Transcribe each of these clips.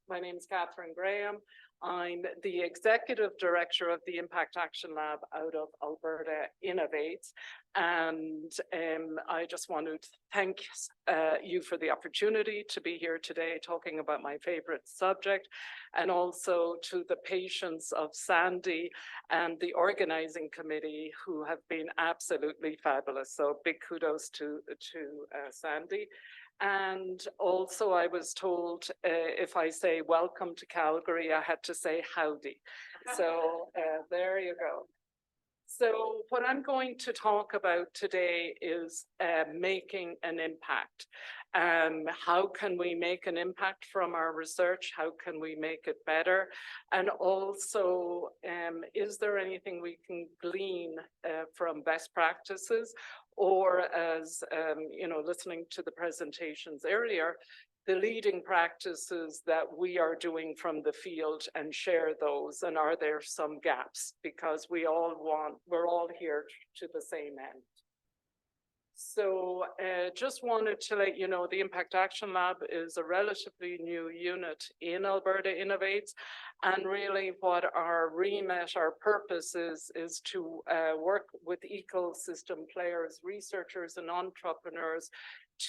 My name is Kathryn Graham. I'm the Executive Director of the Impact Action Lab out of Alberta Innovates. And I just want to thank you for the opportunity to be here today talking about my favorite subject, and also to the patients of Sandy and the organizing committee who have been absolutely fabulous. So big kudos to Sandy. And also I was told if I say welcome to Calgary, I had to say howdy. So there you go. So what I'm going to talk about today is making an impact. How can we make an impact from our research? How can we make it better? And also, is there anything we can glean from best practices? Or as, listening to the presentations earlier, the leading practices that we are doing from the field and share those, and are there some gaps? Because we're all here to the same end. So just wanted to let you know the Impact Action Lab is a relatively new unit in Alberta Innovates. And really what our remit, our purpose is to work with ecosystem players, researchers and entrepreneurs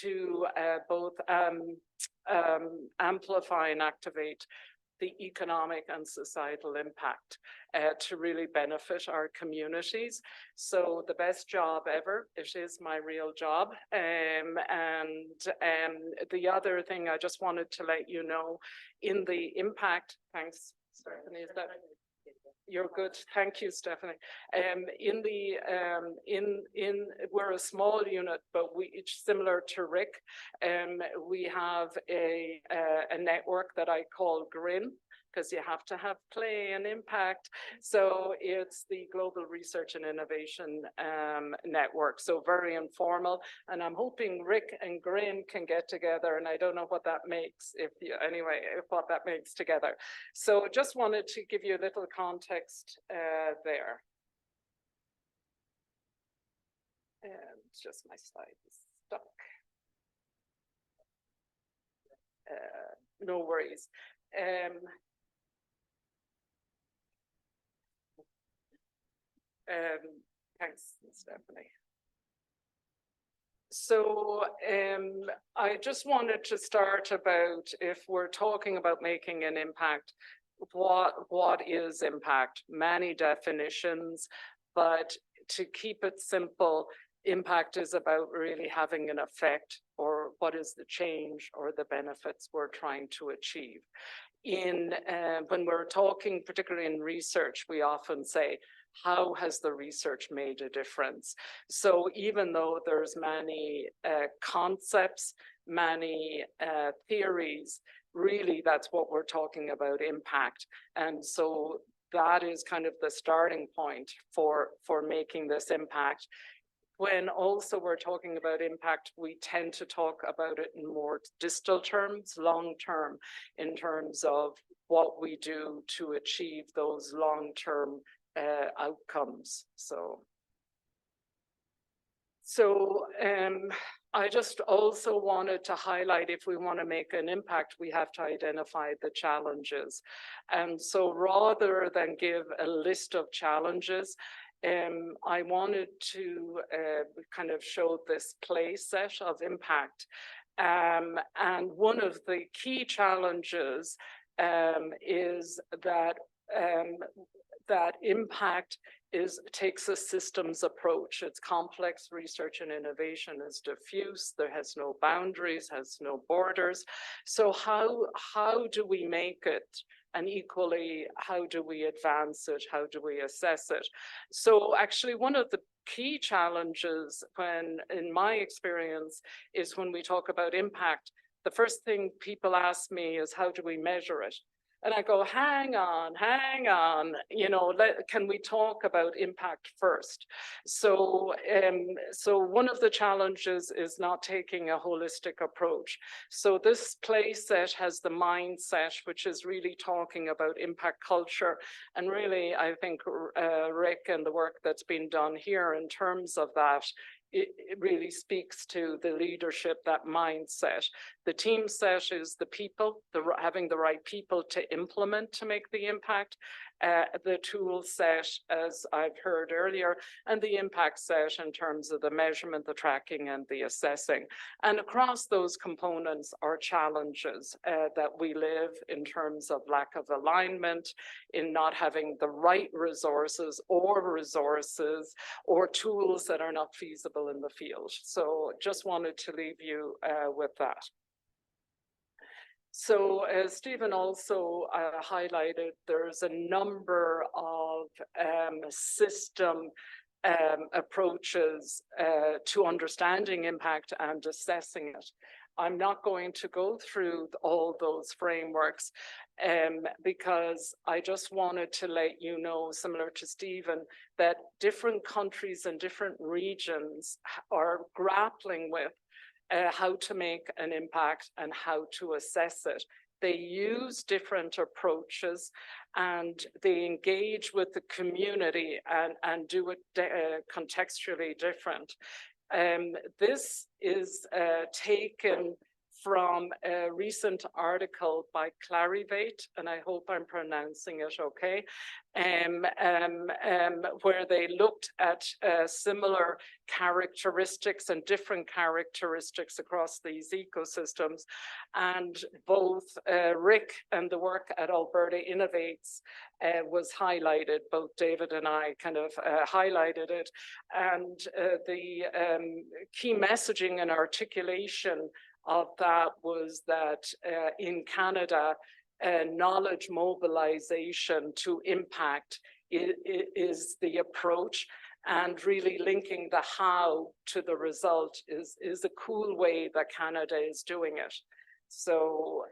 to both amplify and activate the economic and societal impact to really benefit our communities. So the best job ever, it is my real job. And the other thing I just wanted to let you know, in the impact, thanks, Stephanie, is that? You're good. Thank you, Stephanie. We're a small unit, but it's similar to Rick. We have a network that I call GRIN, because you have to have play and impact. So it's the Global Research and Innovation Network. So very informal. And I'm hoping Rick and Grin can get together. And I don't know what that makes, what that makes together. So just wanted to give you a little context there. And just my slide is stuck. No worries. Thanks, Stephanie. So I just wanted to start about, if we're talking about making an impact, what is impact? Many definitions, but to keep it simple, impact is about really having an effect, or what is the change or the benefits we're trying to achieve. When we're talking, particularly in research, we often say, how has the research made a difference? So even though there's many concepts, many theories, really that's what we're talking about, impact. And so that is kind of the starting point for making this impact. When also we're talking about impact, we tend to talk about it in more distal terms, long term, in terms of what we do to achieve those long-term outcomes. So I just also wanted to highlight, if we want to make an impact, we have to identify the challenges. And so rather than give a list of challenges, I wanted to kind of show this play set of impact. And one of the key challenges is that that impact takes a systems approach. It's complex. Research and innovation is diffuse. There has no boundaries, has no borders. So how do we make it? And equally, how do we advance it? How do we assess it? So actually, one of the key challenges, in my experience, is when we talk about impact, the first thing people ask me is, how do we measure it? And I go, hang on, can we talk about impact first? So one of the challenges is not taking a holistic approach. So this play set has the mindset, which is really talking about impact culture. And really, I think Rick and the work that's been done here in terms of that it really speaks to the leadership, that mindset. The team set is the people, having the right people to implement to make the impact. The tool set, as I've heard earlier, and the impact set in terms of the measurement, the tracking, and the assessing. And across those components are challenges that we live in terms of lack of alignment, in not having the right resources or tools that are not feasible in the field. So just wanted to leave you with that. So as Stephen also highlighted, there's a number of system approaches to understanding impact and assessing it. I'm not going to go through all those frameworks because I just wanted to let you know, similar to Stephen, that different countries and different regions are grappling with how to make an impact and how to assess it. They use different approaches and they engage with the community and do it contextually different. This is taken from a recent article by Clarivate, and I hope I'm pronouncing it okay, where they looked at similar characteristics and different characteristics across these ecosystems. And both Rick and the work at Alberta Innovates was highlighted. Both David and I kind of highlighted it. And the key messaging and articulation of that was that in Canada, knowledge mobilization to impact is the approach, and really linking the how to the result is a cool way that Canada is doing it. So,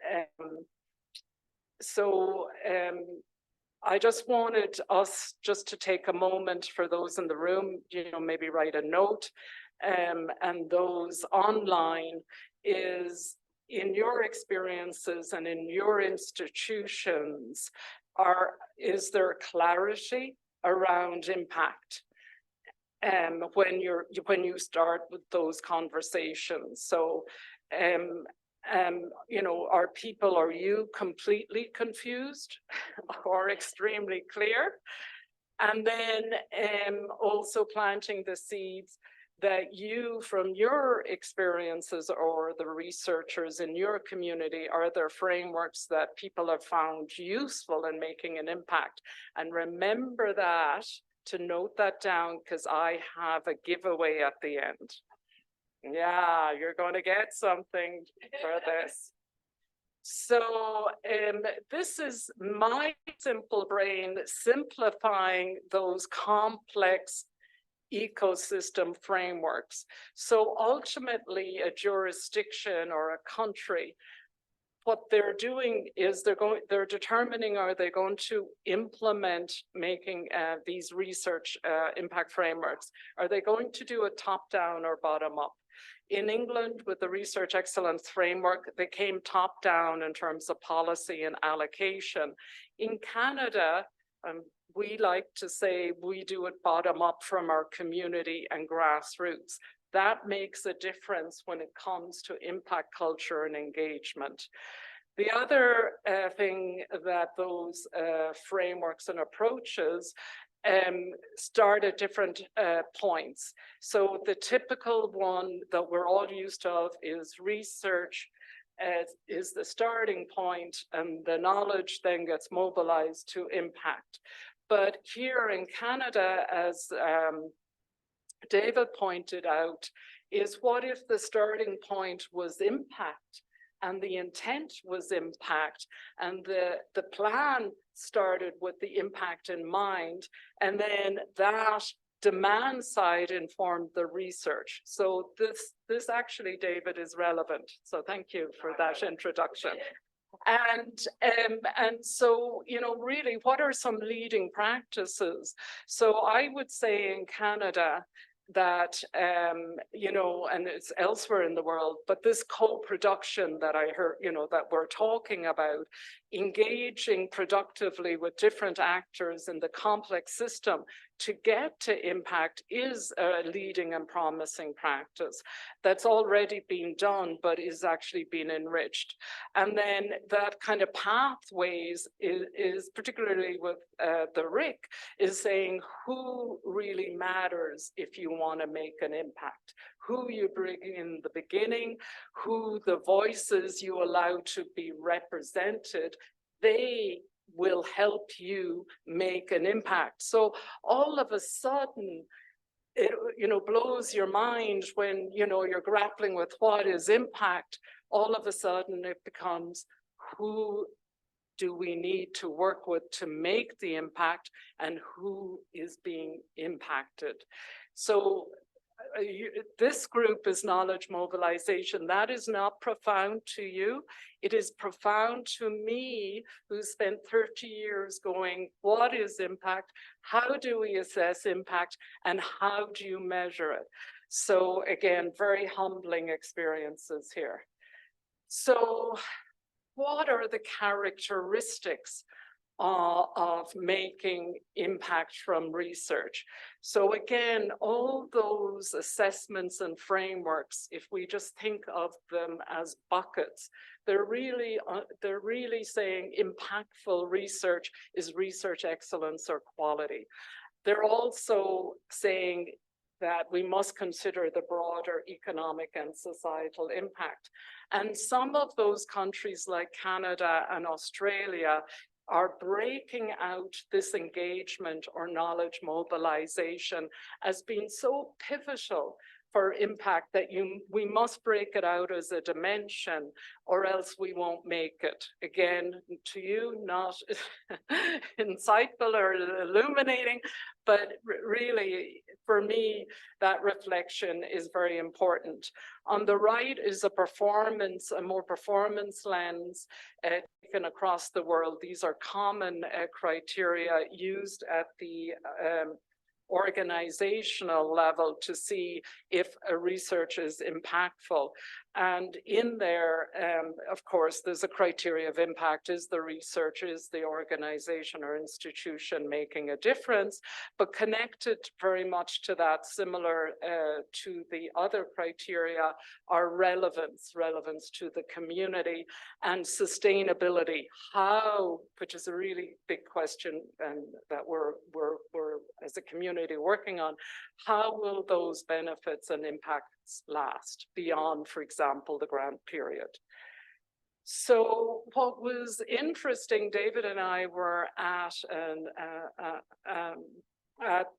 I just wanted us just to take a moment for those in the room, you know, maybe write a note, and those online, is in your experiences and in your institutions, is there clarity around impact when you start with those conversations? So you know, are you completely confused or extremely clear? And then also planting the seeds that you, from your experiences or the researchers in your community, are there frameworks that people have found useful in making an impact? And remember that, to note that down, because I have a giveaway at the end. Yeah, you're going to get something for this. So this is my simple brain simplifying those complex ecosystem frameworks. So ultimately, a jurisdiction or a country, what they're doing is they're determining, are they going to implement making these research impact frameworks? Are they going to do a top-down or bottom-up? In England, with the Research Excellence Framework, they came top-down in terms of policy and allocation. In Canada, we like to say we do it bottom up from our community and grassroots. That makes a difference when it comes to impact culture and engagement. The other thing that those frameworks and approaches start at different points. So the typical one that we're all used to is research is the starting point, and the knowledge then gets mobilized to impact. But here in Canada, as David pointed out, is what if the starting point was impact and the intent was impact, and the plan started with the impact in mind, and then that demand side informed the research. So this actually, David, is relevant. So thank you for that introduction. And so, you know, really, what are some leading practices? So I would say in Canada that, you know, and it's elsewhere in the world, but this co-production that I heard, you know, that we're talking about engaging productively with different actors in the complex system to get to impact is a leading and promising practice that's already been done, but is actually being enriched. And then that kind of pathways is particularly with the RIC, is saying who really matters if you want to make an impact, who you bring in the beginning, who the voices you allow to be represented, they will help you make an impact. So all of a sudden, it blows your mind when you're grappling with what is impact. All of a sudden it becomes, who do we need to work with to make the impact, and who is being impacted? So this group is knowledge mobilization. That is not profound to you. It is profound to me, who spent 30 years going, what is impact? How do we assess impact? And how do you measure it? So again, very humbling experiences here. So what are the characteristics of making impact from research? So again, all those assessments and frameworks, if we just think of them as buckets, they're really saying impactful research is research excellence or quality. They're also saying that we must consider the broader economic and societal impact. And some of those countries like Canada and Australia are breaking out this engagement or knowledge mobilization as being so pivotal for impact that we must break it out as a dimension, or else we won't make it. Again, to you, not insightful or illuminating, but really, for me, that reflection is very important. On the right is a more performance lens taken across the world. These are common criteria used at the organizational level to see if a research is impactful. And in there, of course, there's a criteria of impact. Is the research, is the organization or institution making a difference? But connected very much to that, similar to the other criteria, are relevance to the community, and sustainability. How, which is a really big question, and that we're as a community working on, how will those benefits and impacts last beyond, for example, the grant period? So what was interesting, David and I were at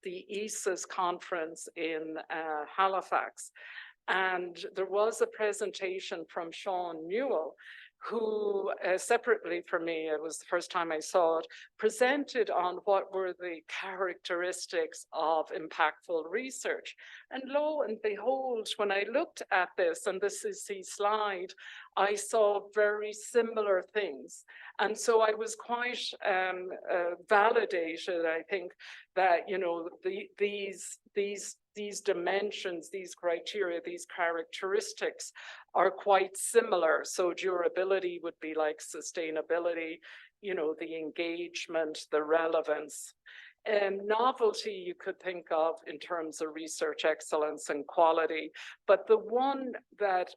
the ESA's conference in Halifax, and there was a presentation from Sean Newell, who separately for me, it was the first time I saw it, presented on what were the characteristics of impactful research. And lo and behold, when I looked at this, and this is his slide, I saw very similar things. And so I was quite validated, I think, that, these dimensions, these criteria, these characteristics are quite similar. So durability would be like sustainability, the engagement, the relevance. And novelty you could think of in terms of research excellence and quality. But the one that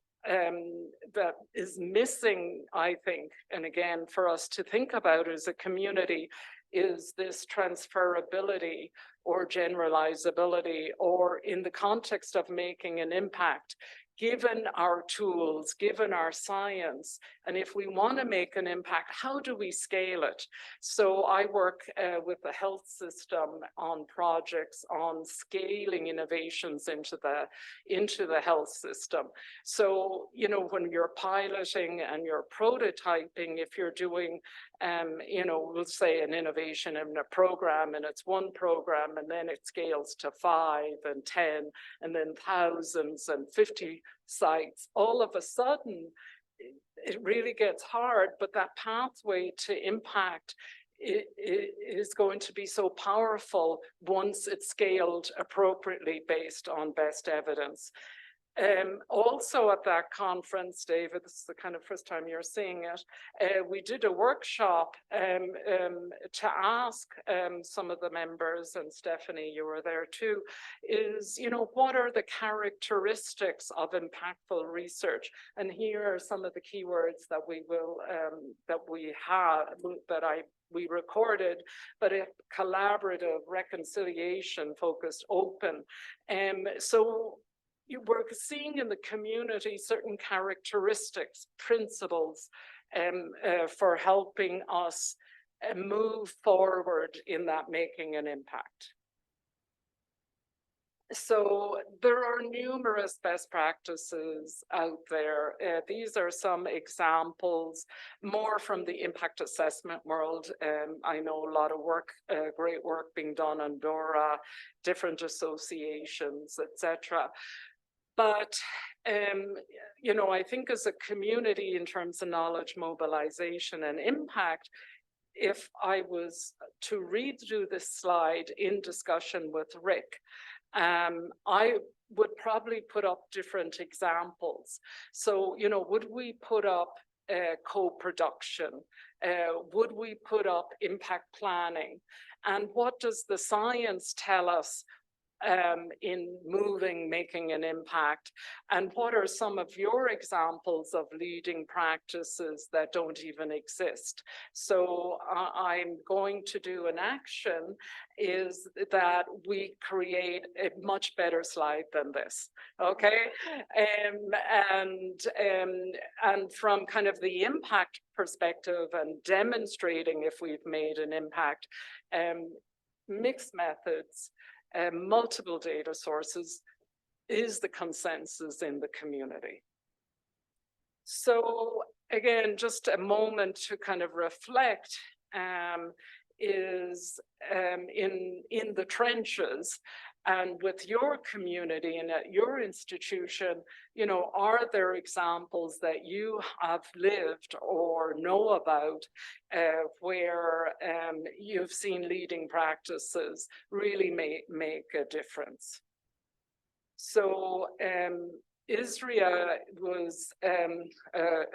is missing, I think, and again, for us to think about as a community, is this transferability or generalizability, or in the context of making an impact, given our tools, given our science, and if we want to make an impact, how do we scale it? So I work with the health system on projects on scaling innovations into the health system. So, when you're piloting and you're prototyping, if you're doing, we'll say an innovation in a program, and it's one program, and then it scales to 5 and 10, and then thousands and 50 sites, all of a sudden, it really gets hard, but that pathway to impact is going to be so powerful once it's scaled appropriately based on best evidence. Also at that conference, David, this is the kind of first time you're seeing it, we did a workshop to ask some of the members, and Stephanie, you were there too, is, what are the characteristics of impactful research? And here are some of the keywords that we will, we recorded, but a collaborative, reconciliation focused, open. So we're seeing in the community certain characteristics, principles for helping us move forward in that making an impact. So there are numerous best practices out there. These are some examples, more from the impact assessment world. I know a lot of work, great work being done on DORA, different associations, etc. But, I think as a community in terms of knowledge mobilization and impact, if I was to read through this slide in discussion with Rick, I would probably put up different examples. So, would we put up co-production? Would we put up impact planning? And what does the science tell us in making an impact? And what are some of your examples of leading practices that don't even exist? So I'm going to do an action is that we create a much better slide than this, okay? And from kind of the impact perspective and demonstrating if we've made an impact, mixed methods, multiple data sources is the consensus in the community. So again, just a moment to kind of reflect is in the trenches and with your community and at your institution, are there examples that you have lived or know about where you've seen leading practices really make a difference? So ISRIA was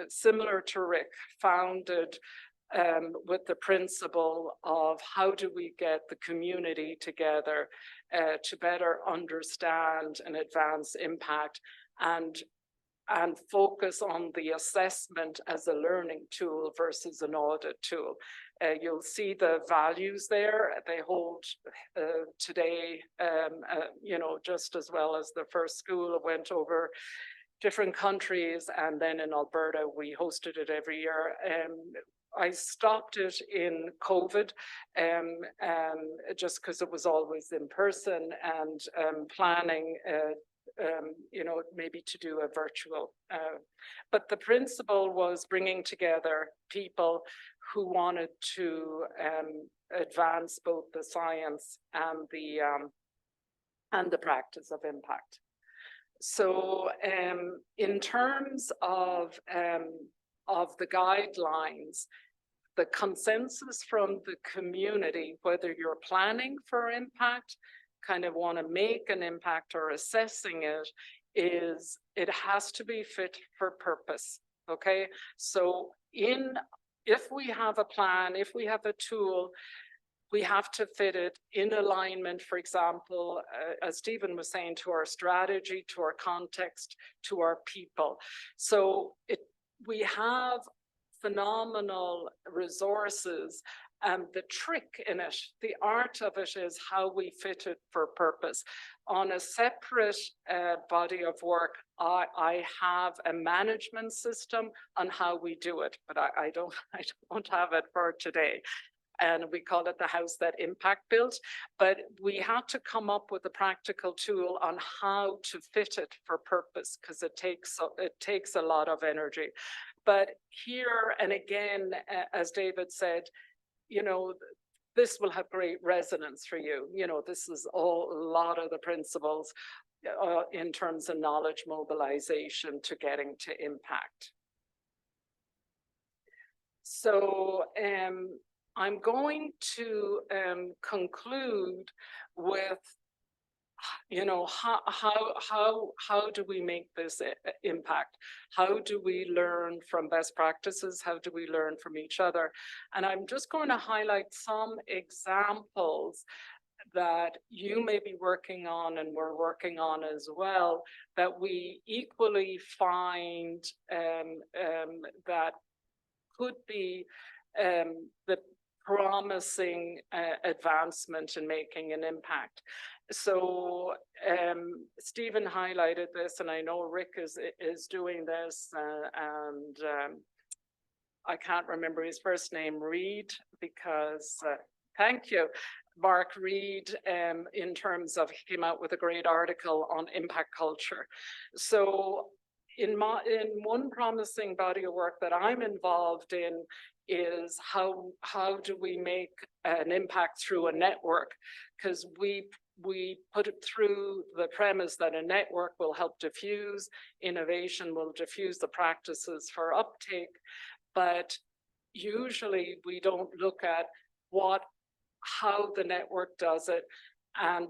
similar to Rick, founded with the principle of how do we get the community together to better understand and advance impact and focus on the assessment as a learning tool versus an audit tool. You'll see the values there. They hold today, just as well as the first school went over different countries. And then in Alberta, we hosted it every year. I stopped it in COVID just because it was always in person and planning, maybe to do a virtual. But the principle was bringing together people who wanted to advance both the science and the practice of impact. So in terms of the guidelines, the consensus from the community, whether you're planning for impact, kind of want to make an impact or assessing it, is it has to be fit for purpose, okay? So if we have a plan, if we have a tool, we have to fit it in alignment, for example, as Stephen was saying, to our strategy, to our context, to our people. So we have phenomenal resources. The trick in it, the art of it, is how we fit it for purpose. On a separate body of work, I have a management system on how we do it, but I don't have it for today. And we call it the house that impact built. But we had to come up with a practical tool on how to fit it for purpose, because it takes a lot of energy. But here, and again, as David said, this will have great resonance for you. This is a lot of the principles in terms of knowledge mobilization to getting to impact. So I'm going to conclude with you know, how do we make this impact? How do we learn from best practices? How do we learn from each other? And I'm just going to highlight some examples that you may be working on and we're working on as well, that we equally find that could be the promising advancement in making an impact. So Stephen highlighted this, and I know Rick is doing this, and I can't remember his first name, Reed, because thank you, Mark Reed, in terms of, he came out with a great article on impact culture. So in one promising body of work that I'm involved in is how do we make an impact through a network? Because we put it through the premise that a network will help diffuse innovation, will diffuse the practices for uptake, but usually we don't look at how the network does it, and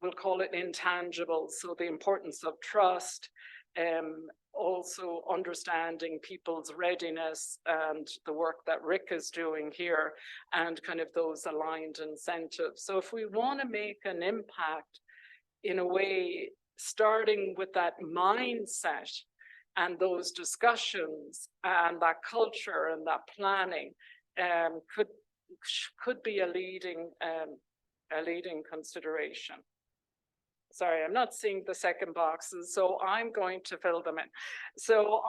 we'll call it intangibles. So the importance of trust, also understanding people's readiness, and the work that Rick is doing here, and kind of those aligned incentives. So if we want to make an impact in a way, starting with that mindset and those discussions and that culture and that planning, could be a leading consideration. Sorry, I'm not seeing the second boxes, so I'm going to fill them in. So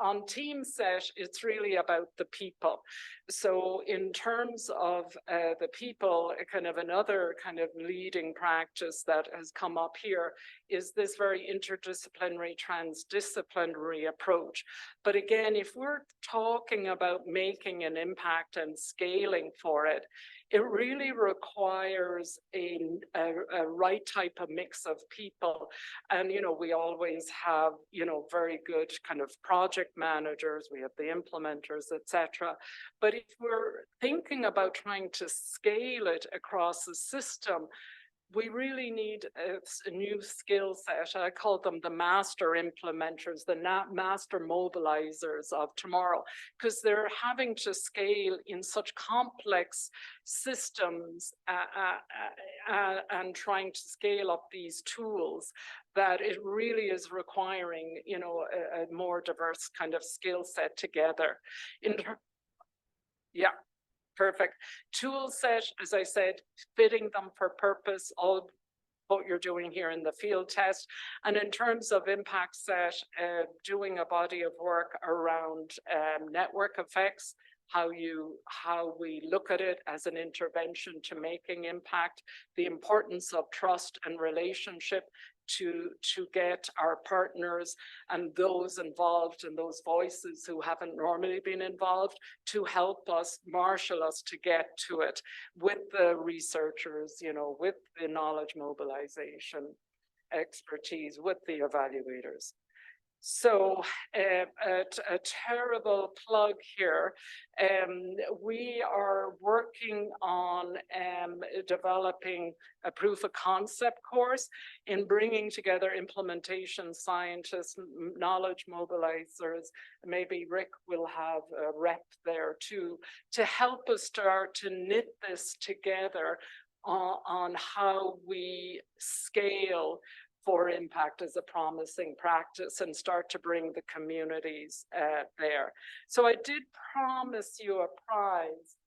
on team set, it's really about the people. So in terms of the people, kind of another kind of leading practice that has come up here is this very interdisciplinary, transdisciplinary approach. But again, if we're talking about making an impact and scaling for it, it really requires a right type of mix of people. And, you know, we always have, you know, very good kind of project managers, we have the implementers, etc. But if we're thinking about trying to scale it across the system, we really need a new skill set. I call them the master implementers, the master mobilizers of tomorrow, because they're having to scale in such complex systems and trying to scale up these tools, that it really is requiring, you know, a more diverse kind of skill set together. Yeah. Perfect. Tool set, as I said, fitting them for purpose, all what you're doing here in the field test. And in terms of impact set, doing a body of work around network effects, how we look at it as an intervention to making impact, the importance of trust and relationship to get our partners and those involved and those voices who haven't normally been involved to help us, marshal us to get to it with the researchers, you know, with the knowledge mobilization expertise, with the evaluators. So a terrible plug here. We are working on developing a proof of concept course in bringing together implementation scientists, knowledge mobilizers. Maybe Rick will have a rep there too, to help us start to knit this together on how we scale for impact as a promising practice and start to bring the communities there. So I did promise you a prize.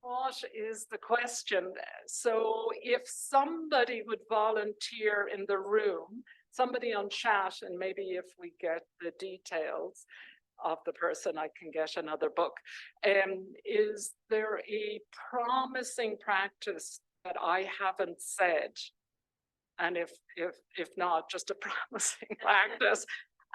What is the question? So if somebody would volunteer in the room, somebody on chat, and maybe if we get the details of the person, I can get another book. Is there a promising practice that I haven't said? And if not, just a promising practice.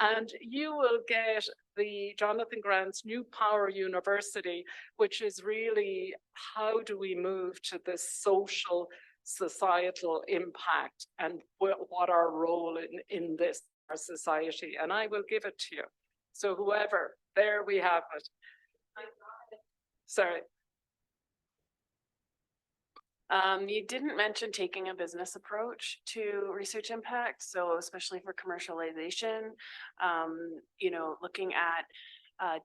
And you will get the Jonathan Grant's New Power University, which is really how do we move to this social, societal impact, and what our role in this, our society. And I will give it to you. So whoever, there we have it. Sorry. You didn't mention taking a business approach to research impact, so especially for commercialization, looking at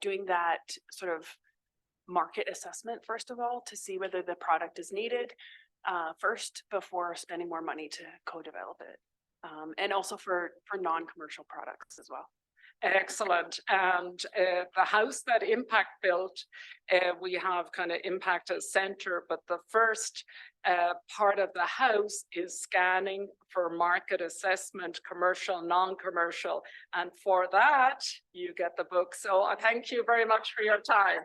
doing that sort of market assessment, first of all, to see whether the product is needed first before spending more money to co-develop it. And also for non-commercial products as well. Excellent. And the house that Impact built, we have kind of Impact as center, but the first part of the house is scanning for market assessment, commercial, non-commercial. And for that, you get the book. So I thank you very much for your time.